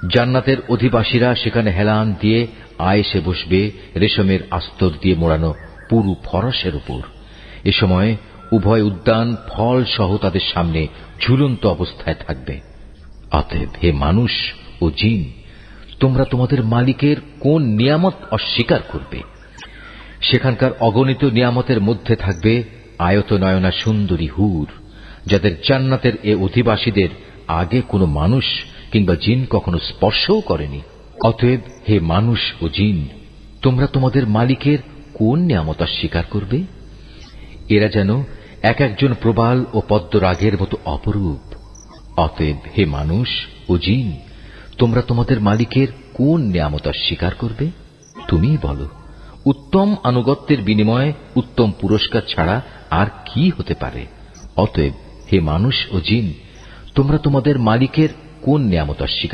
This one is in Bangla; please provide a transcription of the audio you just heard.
জান্নাতের অধিবাসীরা সেখানে হেলান দিয়ে আয়েসে বসবে রেশমের আস্তর দিয়ে মোড়ানো পুরু ফরাসের উপর। এ সময় উভয় উদ্যান ফল সহ তাদের সামনে ঝুলন্ত অবস্থায় থাকবে। অতএব হে মানুষ ও জিন, তোমরা তোমাদের মালিকের কোন নিয়ামত অস্বীকার করবে? সেখানকার অগণিত নিয়ামতের মধ্যে থাকবে আয়তনয়না সুন্দরী হুর, যাদের জান্নাতের এ অধিবাসীদের আগে কোনো মানুষ কিংবা জিন কখনো স্পর্শও করেনি। অতএব হে মানুষ ও জিন, তোমরা তোমাদের মালিকের কোন নিয়ামত অস্বীকার করবে? এরা যেন এক একজন প্রবাল ও পদ্মরাগের মতো অপরূপ। অতএব হে মানুষ ও জিন, তোমরা তোমাদের মালিকের কোন নিয়ামত অস্বীকার করবে? তুমিই বলো। উত্তম আনুগত্যের বিনিময়ে উত্তম পুরস্কার ছাড়া আর কি হতে পারে? অতএব হে মানুষ ও জিন, তোমরা তোমাদের মালিকের কোন নিয়ামত অস্বীকার